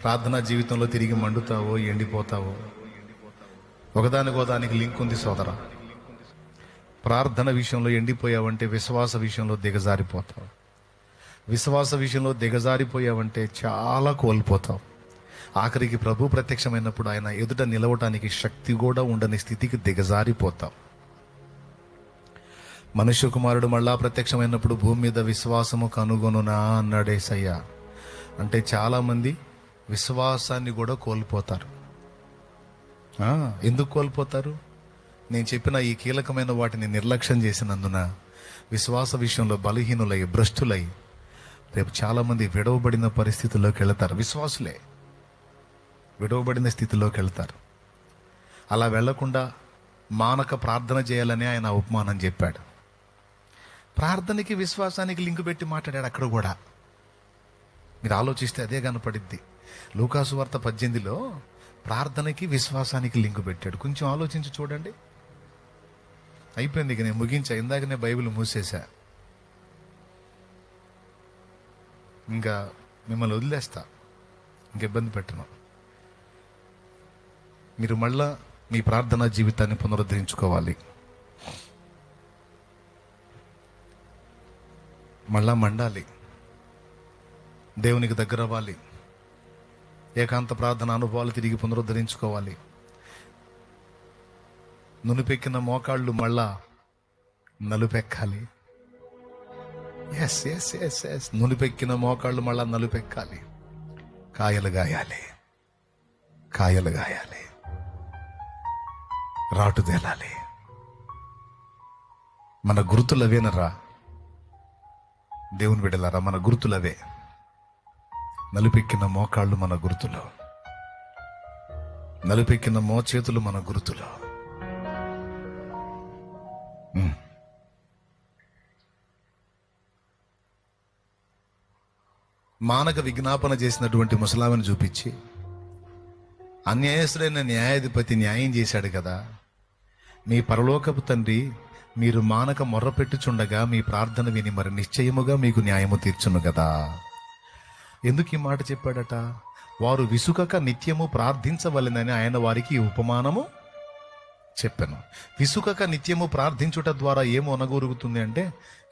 ప్రార్థనా జీవితంలో తిరిగి మండుతావో ఎండిపోతావో. ఒకదానికోదానికి లింక్ ఉంది సోదరా. ప్రార్థన విషయంలో ఎండిపోయావంటే విశ్వాస విషయంలో దిగజారిపోతావు. విశ్వాస విషయంలో దిగజారిపోయావంటే చాలా కోల్పోతావు. ఆఖరికి ప్రభు ప్రత్యక్షమైనప్పుడు ఆయన ఎదుట నిలవటానికి శక్తి కూడా ఉండని స్థితికి దిగజారిపోతావు. మనుష్య కుమారుడు మళ్ళా ప్రత్యక్షమైనప్పుడు భూమి మీద విశ్వాసము కనుగొనునా అన్నాడు యేసయ్య. అంటే చాలామంది విశ్వాసాన్ని కూడా కోల్పోతారు. ఎందుకు కోల్పోతారు? నేను చెప్పిన ఈ కీలకమైన వాటిని నిర్లక్ష్యం చేసినందున విశ్వాస విషయంలో బలహీనులై భ్రష్టులై రేపు చాలామంది విడవబడిన పరిస్థితుల్లోకి వెళతారు. విశ్వాసులే విడవబడిన స్థితిలోకి వెళ్తారు. అలా వెళ్లకుండా మానక ప్రార్థన చేయాలని ఆయన ఉపమానం చెప్పాడు. ప్రార్థనకి విశ్వాసానికి లింకు పెట్టి మాట్లాడాడు అక్కడ కూడా. మీరు ఆలోచిస్తే అదే కనపడిద్ది. లూకాసు వార్త 18లో ప్రార్థనకి విశ్వాసానికి లింకు పెట్టాడు. కొంచెం ఆలోచించి చూడండి. అయిపోయింది, ఇక నేను ముగించా. ఇందాకనే బైబిల్ మూసేశా. ఇంకా మిమ్మల్ని వదిలేస్తా, ఇంక ఇబ్బంది పెట్టను. మీరు మళ్ళా మీ ప్రార్థనా జీవితాన్ని పునరుద్ధరించుకోవాలి. మళ్ళా మండాలి, దేవునికి దగ్గర అవ్వాలి, ఏకాంత ప్రార్థన అనుభవాలు తిరిగి పునరుద్ధరించుకోవాలి. నునుపెక్కిన మోకాళ్ళు మళ్ళా నలుపెక్కాలి. ఎస్ ఎస్ ఎస్ ఎస్ నునుపెక్కిన మోకాళ్ళు మళ్ళా నలుపెక్కాలి. కాయలు గాయాలి, కాయలు గాయాలి, రాటు తేలాలి. మన గుర్తులవేనరా దేవుని బిడ్డలారా, మన గుర్తులవే. నలుపెక్కిన మోకాళ్ళు మన గుర్తులు, నలుపెక్కిన మోచేతులు మన గుర్తులు. మానక విజ్ఞాపన చేసినటువంటి ముసలామని చూపించి, అన్యాయస్తుడైన న్యాయాధిపతి న్యాయం చేశాడు కదా, మీ పరలోకపు తండ్రి మీరు మానక మొర్ర పెట్టుచుండగా మీ ప్రార్థన విని మరి నిశ్చయముగా మీకు న్యాయము తీర్చును కదా. ఎందుకు ఈ మాట చెప్పాడట? వారు విసుకక నిత్యము ప్రార్థించవలెనని ఆయన వారికి ఈ ఉపమానము చెప్పాను. విసుకక నిత్యము ప్రార్థించుట ద్వారా ఏమో అనగొరుగుతుంది అంటే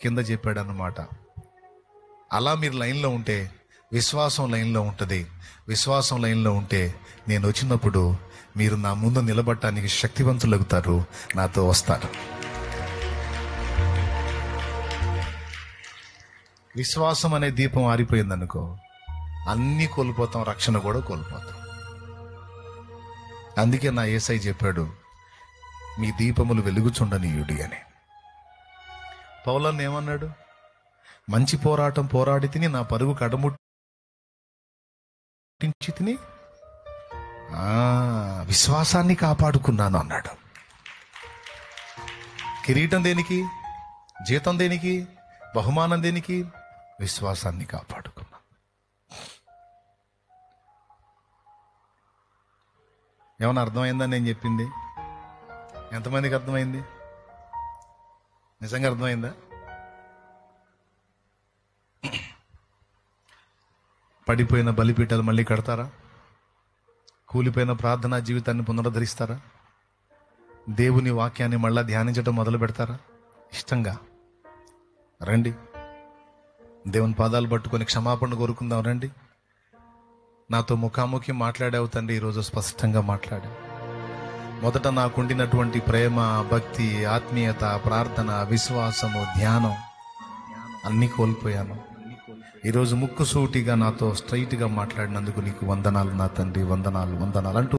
కింద చెప్పాడన్నమాట. అలా మీరు లైన్లో ఉంటే విశ్వాసం లైన్లో ఉంటుంది. విశ్వాసం లైన్లో ఉంటే నేను వచ్చినప్పుడు మీరు నా ముందు నిలబడటానికి శక్తివంతులవుతారు, నాతో వస్తారు. విశ్వాసం అనే దీపం ఆరిపోయిందనుకో, అన్నీ కోల్పోతాం, రక్షణ కూడా కోల్పోతాం. అందుకే నా యేసయ్య చెప్పాడు, మీ దీపములు వెలుగుచుండనీయుడి అని. పౌలన్న ఏమన్నాడు? మంచి పోరాటం పోరాడి తిని నా పరుగు కడముట్టించి తిని విశ్వాసాన్ని కాపాడుకున్నాను అన్నాడు. కిరీటం దేనికి? జీతం దేనికి? బహుమానం దేనికి? విశ్వాసాన్ని కాపాడుకున్నా. ఏమన్నా అర్థమైందని నేను చెప్పింది? ఎంతమందికి అర్థమైంది? నిజంగా అర్థమైందా? పడిపోయిన బలిపీఠాలు మళ్ళీ కడతారా? కూలిపోయిన ప్రార్థనా జీవితాన్ని పునరుద్ధరిస్తారా? దేవుని వాక్యాన్ని మళ్ళా ధ్యానించడం మొదలు పెడతారా? ఇష్టంగా రండి, దేవుని పాదాలు పట్టుకొని క్షమాపణ కోరుకుందాం. రండి, నాతో ముఖాముఖి మాట్లాడావు తండ్రి. ఈరోజు స్పష్టంగా మాట్లాడా. మొదట నాకుండినటువంటి ప్రేమ, భక్తి, ఆత్మీయత, ప్రార్థన, విశ్వాసము, ధ్యానం అన్నీ కోల్పోయాను. ఈరోజు ముక్కుసూటిగా నాతో స్ట్రైట్గా మాట్లాడినందుకు నీకు వందనాలు నా తండ్రి, వందనాలు వందనాలు అంటూ